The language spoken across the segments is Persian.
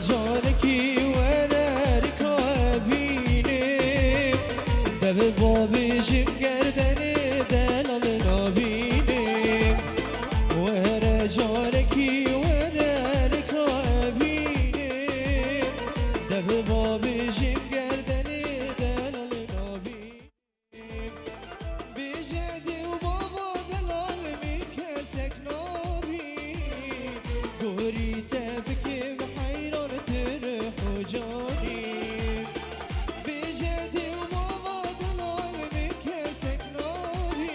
جانکی ورر کابینه دو بابیشم گردن دلال نابینه ور جانکی ورر کابینه دو بابیشم گردن دلال نابینه بیجدی و بابا دلال می کسک نابی گوری تبکیم حیران ترح و جانی بیجدی و بابا دلال می کسک نابی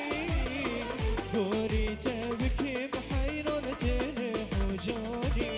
گوری تبکیم حیران ترح و جانی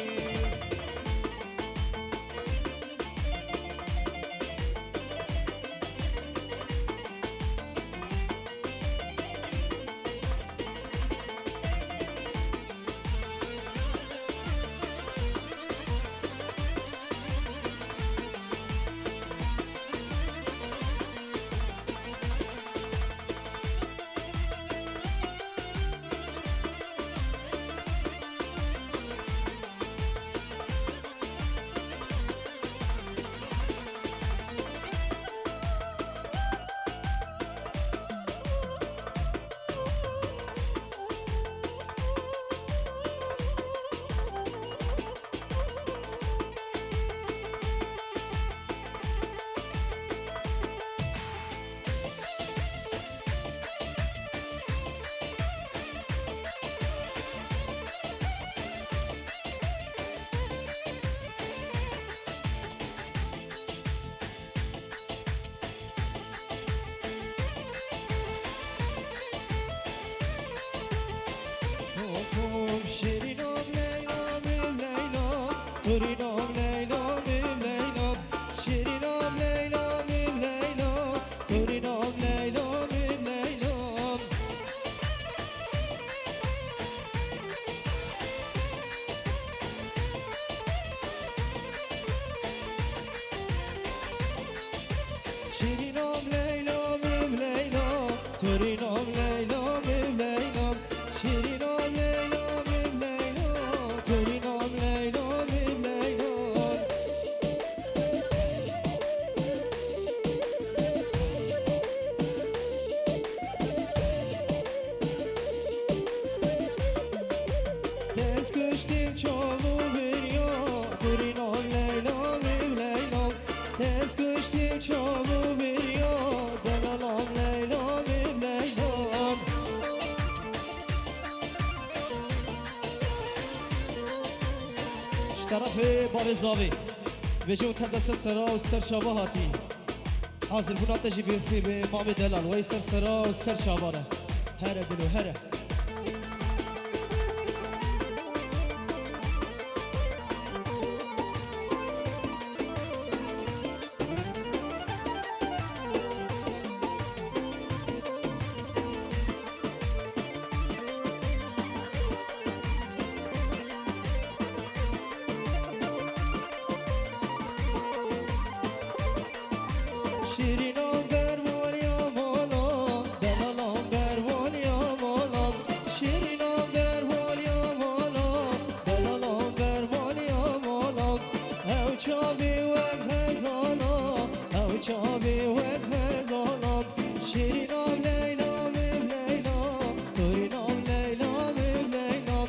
شیرینم لیلام لیلا تورینم لیلام لیلا شیرینم لیلام لیلا تورینم لیلام لیلا شیرینم لیلام لیلا تورینم لیلام لیلا شیرینم لیلام لیلا تورینم لیلام لیلا دست کشتیم چاوو بریا تورینم لیلام لیلا دست کشتیم چاوو بریا دلالام لیلام لیلا طرف باب زاوی وجه متدست سرا و سر شابه هاتی حاضر بنا تجیبی به امام دلال وی سر سرا و سر شابانه هره دلو هره شیرینم برمون یا مولا دلالم برمون یا مولا شیرینم برمون یا مولا دلالم برمون یا مولا او چابی وک هزانا او چابی وک هزانا شیرینم لیلام لیلا تورینم لیلام لیلا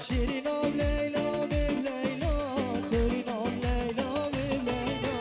شیرینم لیلام لیلا تورینم لیلام لیلا.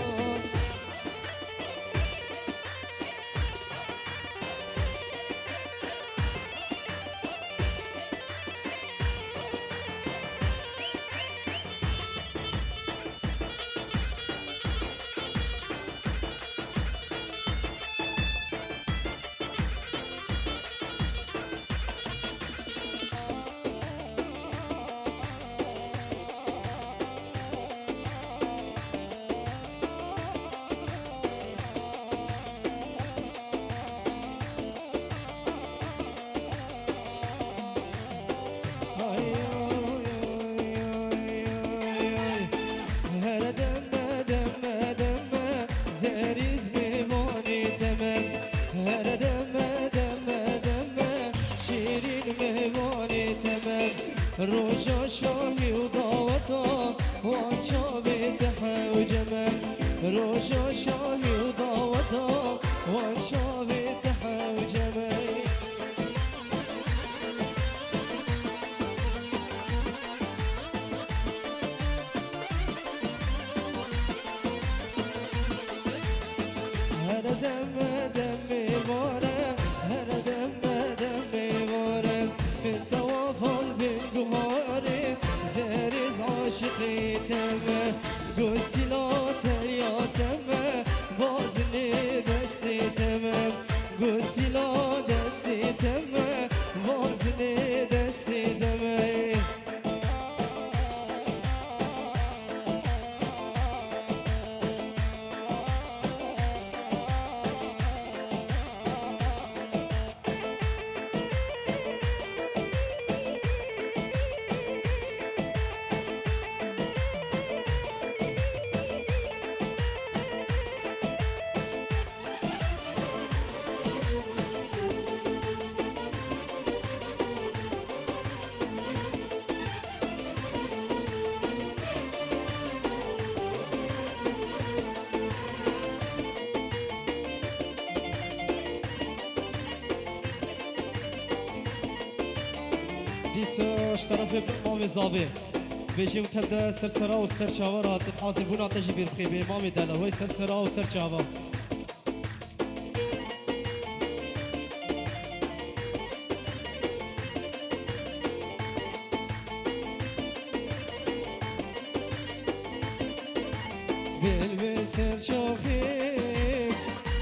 روجا شاهی و دعوتا وان شاوی تحوجمه روجا شاهي وضاوتها وان شافي تحوجمي هر دم دمي باره هر دم دمي باره من توافل بالقماري زارز عاشقي تمه قلت لا ترياتم بازني دستي تمام قلت لا دستي تمام بازني دستي تمام دیسش طرف امام زاوی بیشی متبدا سرسرا و سرچاورات حاضر بونا تجی بیرخی به امام دلوی سرسرا و سرچاوا بل سرچاوی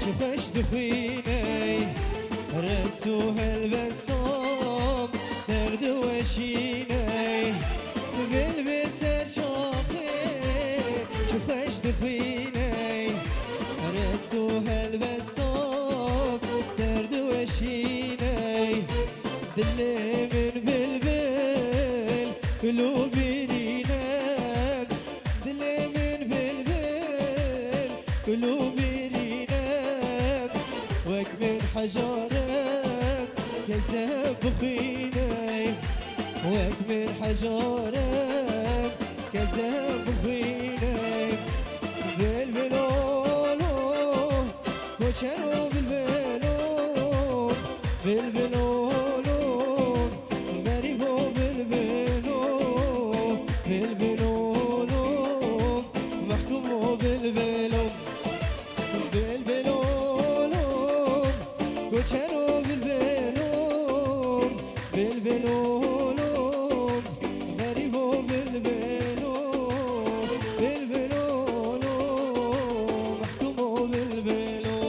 چه خوش دخوینی رسو هلبسام سرد وشینی بل سرچاوی چه خوش دخوینی رسو هلبسام سرد وشینی دل من بلبل قلوبي رينك دل من بلبل قلوبي رينك وك من حجارك كذاب بخيني وك من حجارك كذاب بخيني بالبلولو وشرو بالبلو بالبلولو غريبو بالبلو بالبلولو محكومو بالبلو بالبلولو وشرو بالبلو بالبلولو غريبو بالبلو بالبلولو محكومو بالبلو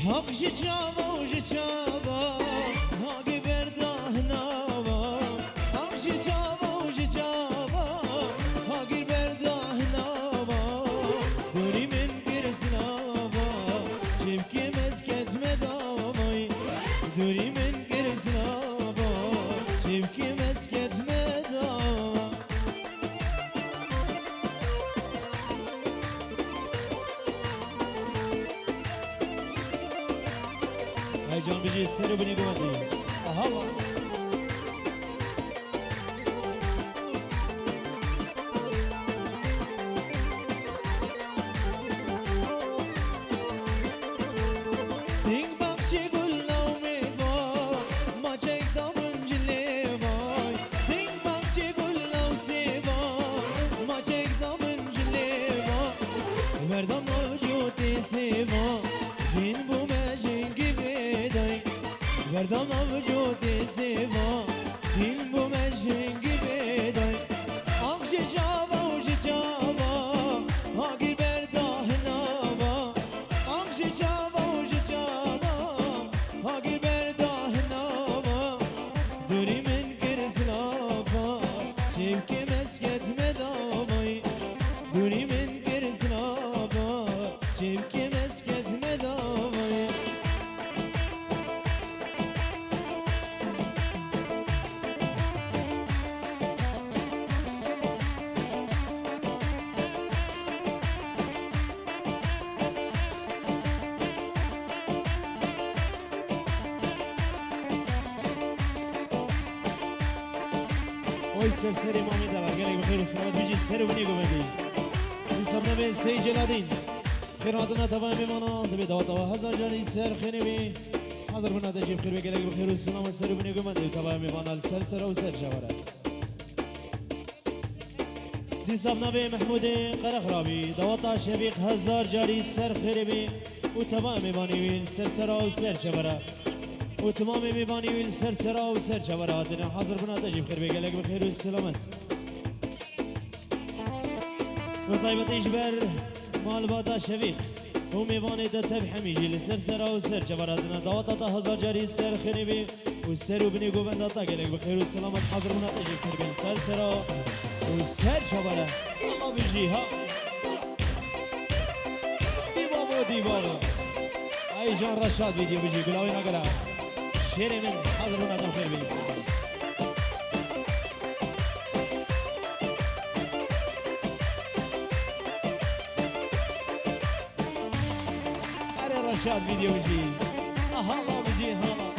حق جابا وجابا هاقي برده نابا حق جابا وجابا هاقي برده نابا دوري من قرزنابا جيبكي مسكت مدامي دوري من قرزنابا جيبكي مسكت مدامي هاي جان بيجي السر بني قوتي اهلا سين بخشي قلنا وميبا ما جاك دامن جليباي سين بخشي قلنا وسيبا ما جاك دامن جليبا مردم موجودي سيبا دين بو مجنگي وردم وجودي سيما دل بو مجنگي بداي آنچه جاوا وجه جاوا هاگیر برده ناوا آنچه جاوا وجه جاوا هاگیر برده ناوا دوری من گرزنابا چیوکی مسکت مدامای دوری من گرزنابا چیوکی مسکت مدامای وای سرسری مامی دلال گلک بخیر و سلامت بیجی سر و بینی گومدی انسان نبین سی جلالین خیر هاتنا تبا میمانا دبی دوا هزار جانی سر خیلی بی حاضر بنا تجيب خير بقلق بخير والسلام والسر بني قمد تبا ميبانا السلسلة وسر شوارع دي صبنا بي محمود قرخرابي دوطا شبيق هزار جاري سر خير بي وتبا ميباني وين سلسلة وسر شوارع وتمام ميباني وين سلسلة وسر شوارع دنا حاضر بنا تجيب خير بقلق بخير والسلامت وطيبة إجبار مال باتا شبيق و میوانی دتب حمیجی لسر سر و سر چباراتنا دعوت تا هزار جاری سر خنبی و سر و بنی گوبند تا گلک بخیر و سلامت حاضر منا تجیب کر بین سر و سر چبارا الله بیجی ها دیوانو ای جان رشاد ویدیو بیجی گلاوی نگرا شیر من حاضر منا تا خیر بین رشاد فيديو بيجي هلا بيجي هلا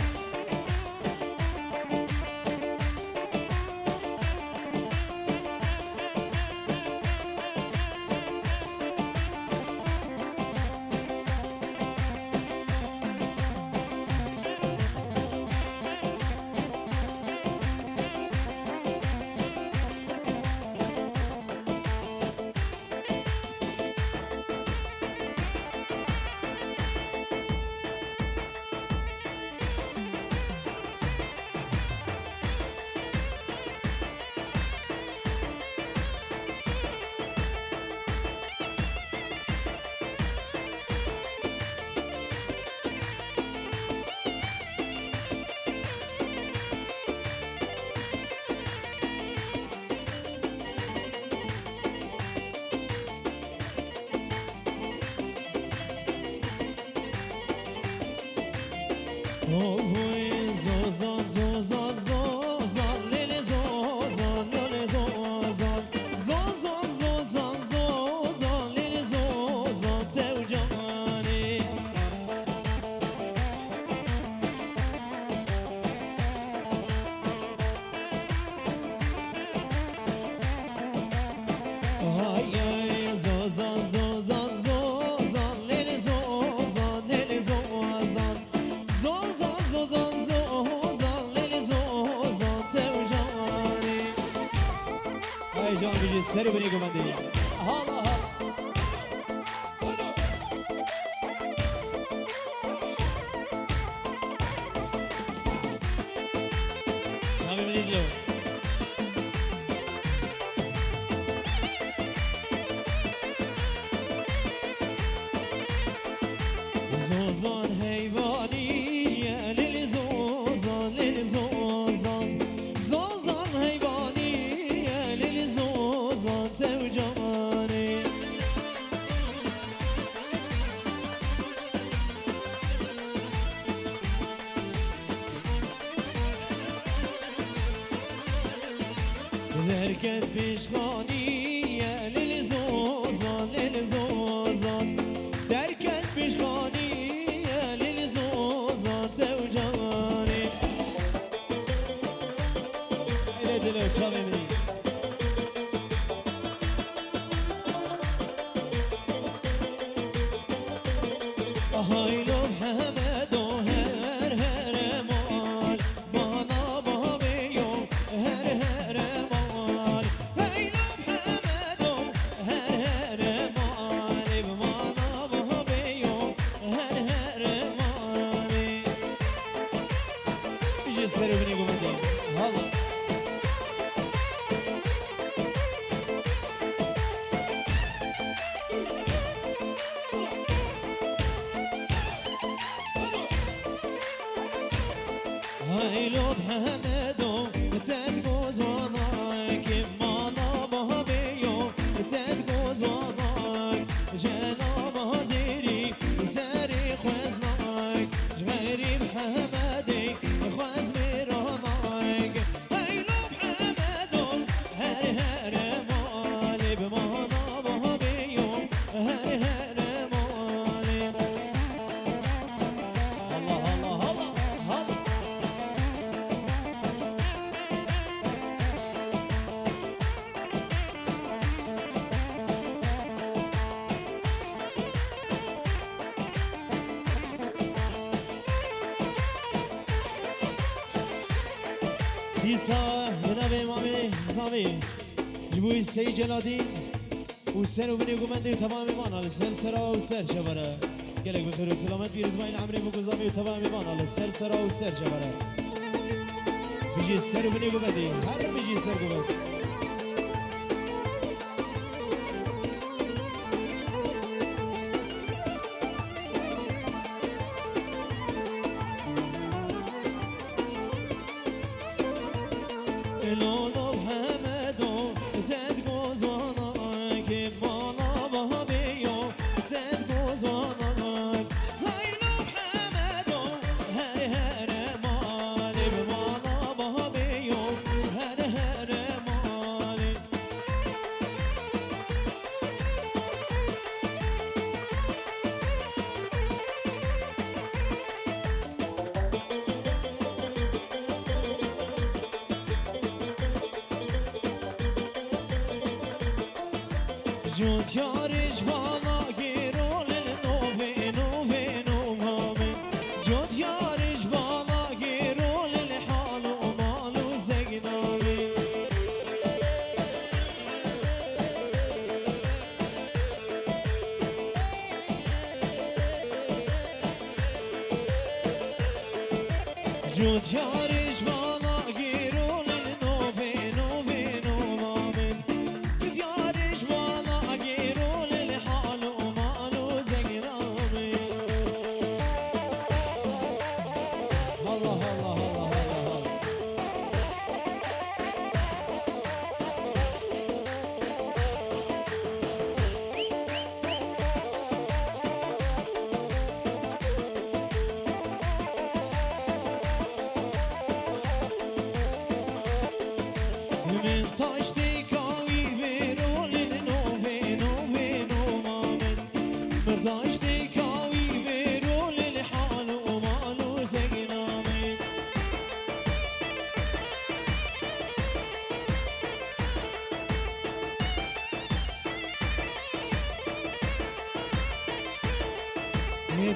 سر بني قمندي هلا هلا سامي من يجلو زوزان هيباني يا ليلي زوزان ليلي زوزان زوزان هيباني يا ليلي زوزان توجاني دركت بيشخاني يا ليلي زوزان ليلي زوزان دركت بيشخاني يا ليلي زوزان توجاني إلى دلو شامي مني هاي لو محمد وهر هر مال بانا بابيو هر هر مال هاي لو محمد وهر هر مال بانا بابيو هر هر مال جسر بني قمدي هلا هاي لو بحمدو تدقوز وضاك مانا بهبيو تدقوز وضاك جانا بهزيري ساري خوزناك جغيري بحمدي خوز ميراناك هاي لو بحمدو هر هر مالي بمانا بهبيو هر هر مالي الله الله الله الله دیسا جناب امام زامی جبوی سی جلادی و سر و بنی گمنده و تمام ایمان آل سر سرا و سر شبره گلک بخیر و سلامت بیرز باین عمری مگزامی و تمام ایمان آل سر سرا و سر شبره بیجی سر و بنی گمنده هر بیجی سر گمنده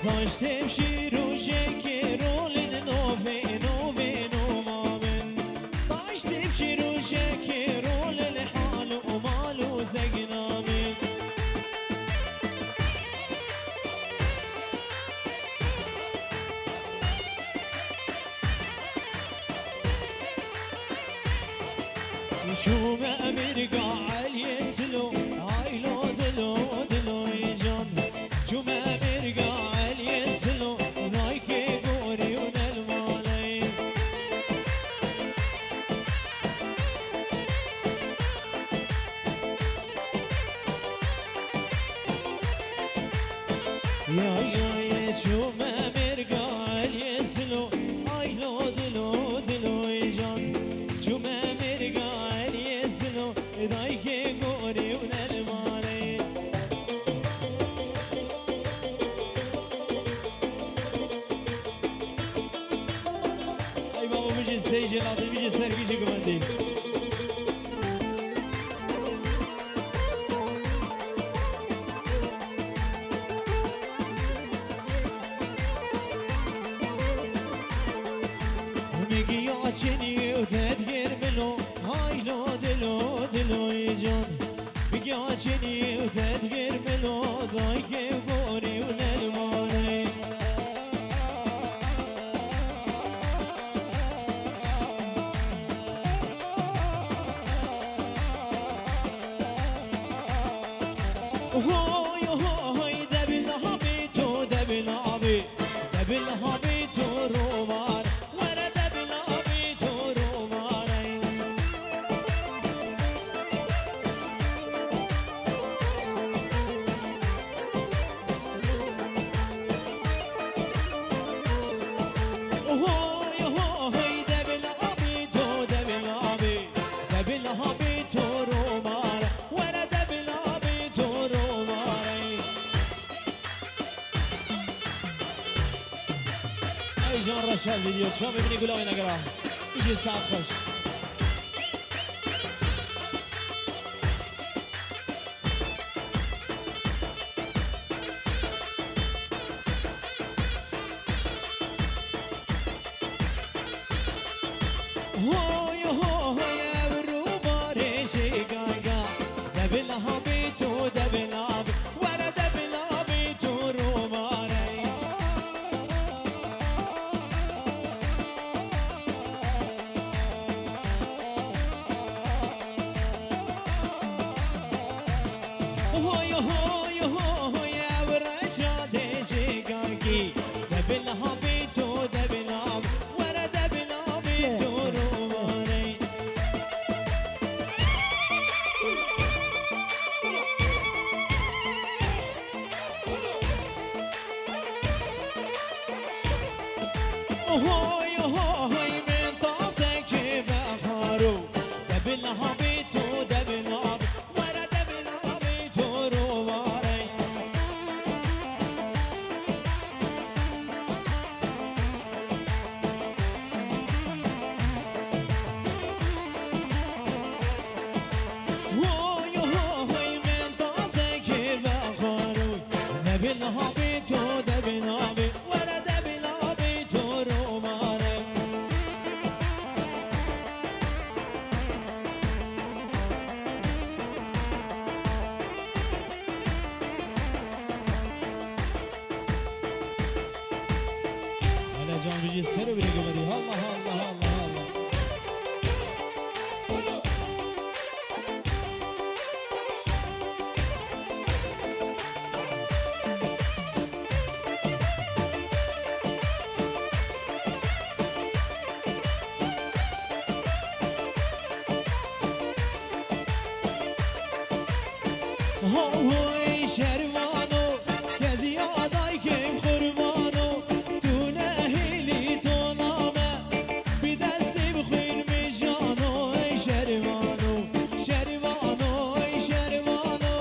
Taştem şiru şekerolin nove nove nomamen Taştem şiru şekerolin halu malu zegnamen شوم أمريكا علي سلو عيلو دلو دلو يجان شوم أمريكا رشال فيديو شو ببني قولوا وين اقرا يجي الساعة خوش هوي هوي هوي من طاسك بخارو دبلها بيتو دبلها ورا دبلها بيتو رواري هوي هوي من طاسك بخارو دبلها بيتو دبلها بيتو ورا دبلها بيتو رواري على جان بيجي السر وبيجي بدي الله الله الله الله هوي شروانو كزياداي كيم قربانو تو نهيلي تو نامه بدستي بخير مجانو شروانو شروانو شروانو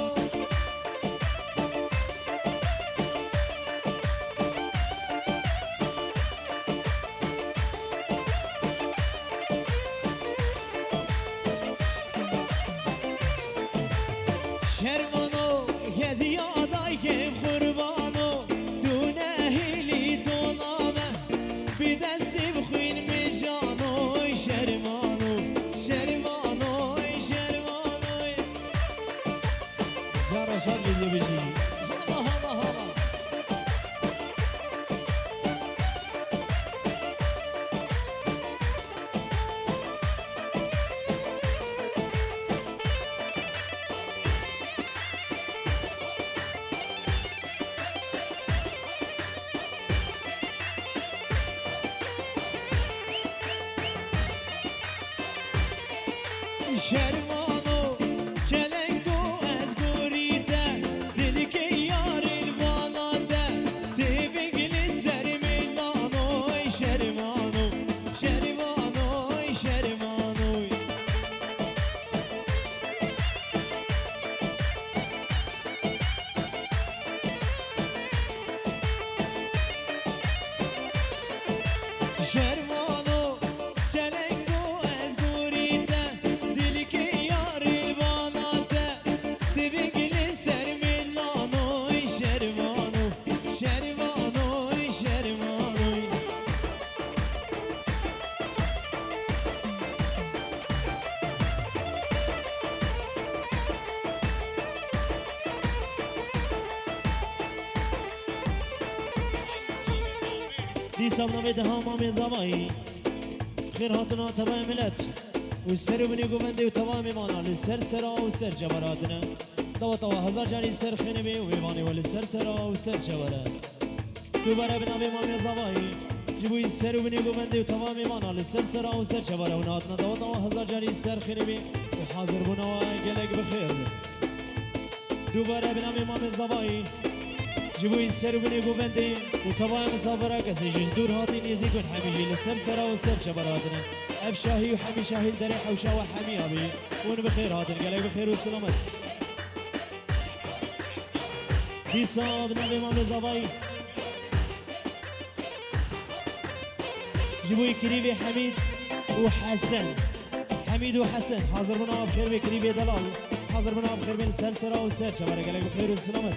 شروانو كزياداي كيم قربانو تو نهيلي تو نامه بدستي بخير مجانو شروانو شروانو شروانو جارة شاد بيجي بيجي هلا هلا هلا شرمانو چلنگو از گوریده دلی که یار البالاده تی بگلی سر میلانو شرمانو شرمانو شرمانو شرمانو چلنگو از گوریده دلی که یار البالاده تی بگلی سر میلانو شرمانو شرمانو شرمانو دي سامنا بيتها مامي زماي خير هاتنا تبع ملت والسر بني قومندي وتمامي مانا للسر سرا والسر جبراتنا دوا توا هزار جاني سر خنبي ويماني والسر سرا والسر جبرا دوباره بنامي مامي زماي جبوي السر بني قومندي وتمامي مانا للسر سرا والسر جبرا وناتنا دوا توا هزار جاني سر خنبي وحاضر بنا قلق بخير دوباره بنامي مامي زماي جبوي السر بني قومندي وطبعا مسافرة كسي جدور هاتين يزيكون حميجي للسر سرا والسر شبراتنا أب شاهي وحمي شاهي الدريح وشاوى حمي أبي ون بخير هاتن قلق بخير والسلامات دي صاب نبي مامي زباي جبوي كريبي حميد وحسن حميد وحسن حاضر بنا بخير بكريبي دلال حاضر بنا بخير بين السر سرا والسر شبرا قلق بخير والسلامات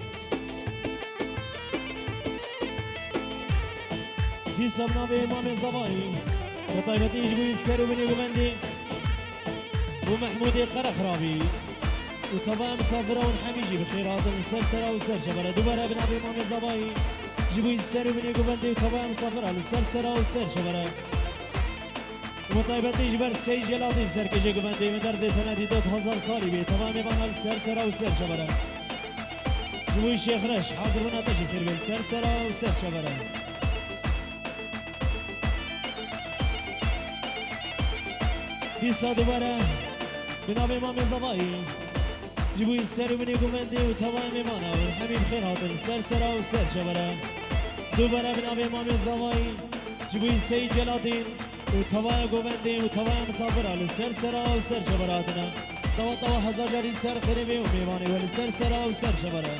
دي سبنا بإمام الزبائي وطيبتي يجبوي السر وبني قبندي ومحمود القرخرابي وطبعا مسافرة ونحميجي بخيرات السرسرة والسرشبرة دوبارة بنا بإمام الزبائي جبوي السر وبني قبندي وطبعا مسافرة للسرسرة والسرشبرة وطيبتي يجبر السيد جلالي سركجي قبندي مدرد ثنادي دوت هزار صالي بي طبعا بنا السرسرة والسرشبرة جبوي الشيخ رش حاضر بنا تجي خير بالسرسرة والسرشبرة ديسا دوباره بنام امام الضبائي جبوي السر بني قمندي وتوام امانا والحميد خير هاتن سر سرا والسر شبرا دوباره بنام امام الضبائي جبوي السيد جلال الدين وتوايا قوبندي وتوايا مسافر على السرسرة وسر شبراتنا طوا طوا هزار جاري سر خريبي وميواني والسرسرة وسر شبرا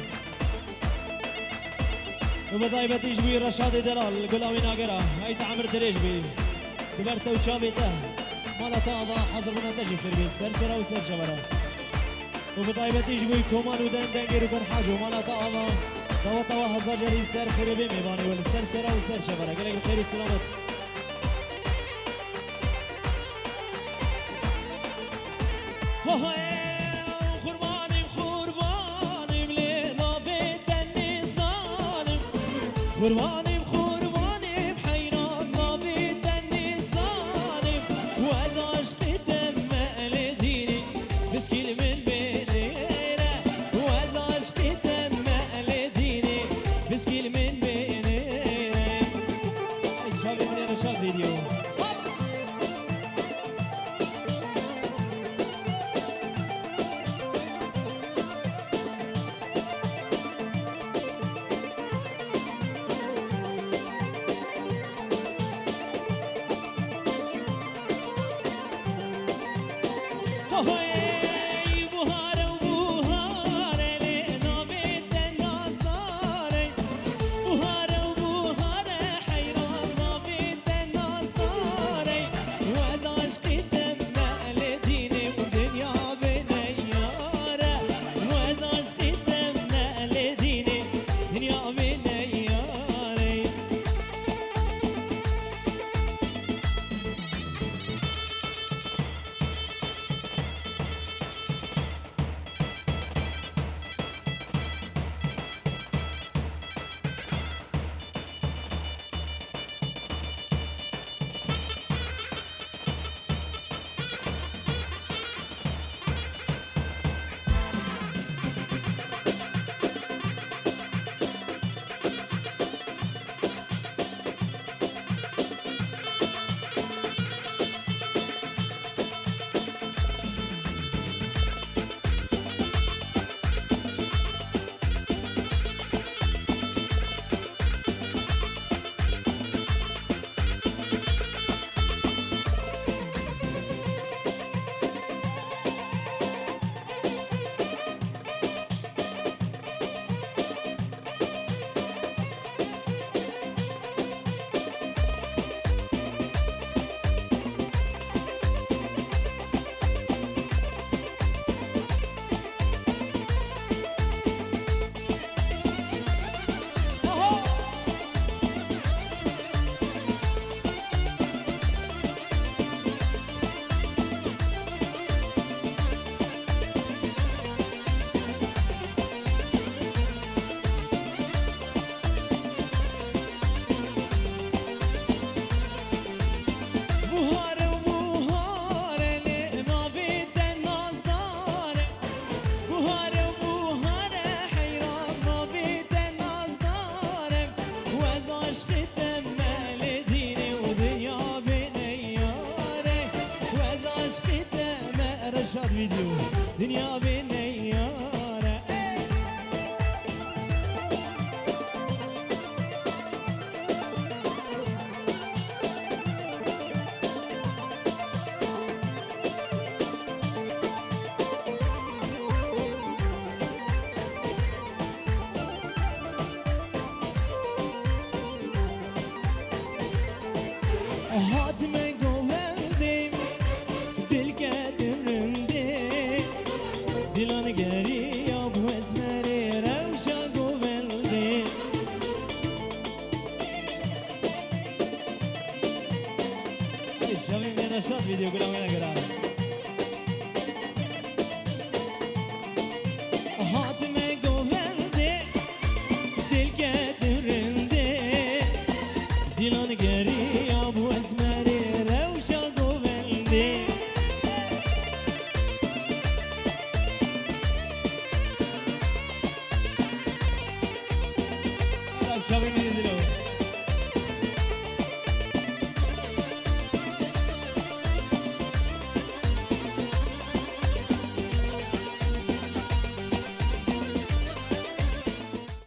وبطايبة يجبي رشاد دلال قلاوي ناقرة هاي تعمر تريجبي كبرتا وشابيتا مالا تاضا حضر بنا تجي خريبي السرسرة وسر شبرا وبطايبة يجبي كومان ودن دنجر وكن حاجو مالا تاضا طوا طوا هزار جاري سر خريبي ميواني والسرسرة وسر شبرا قلق الخير والسلامات قرباني قرباني لنا بدني ظالم قرباني قرباني بحيران ما بدني ظالم وإذا عشقي دم لديني مسكين من بينينا وإذا عشقي دم لديني مسكين من بينينا شابي من رشاد فيديو فيديو دنيا بالنيارة هات من قومندي دل قدرندي دلان قري يا ابو اسمري روشا قومندي الشباب من نشاط فيديو كلهم هنا كلام هات من قومندي دل قدرندي دلان قري يا ابو اسمري روشا قومندي شباب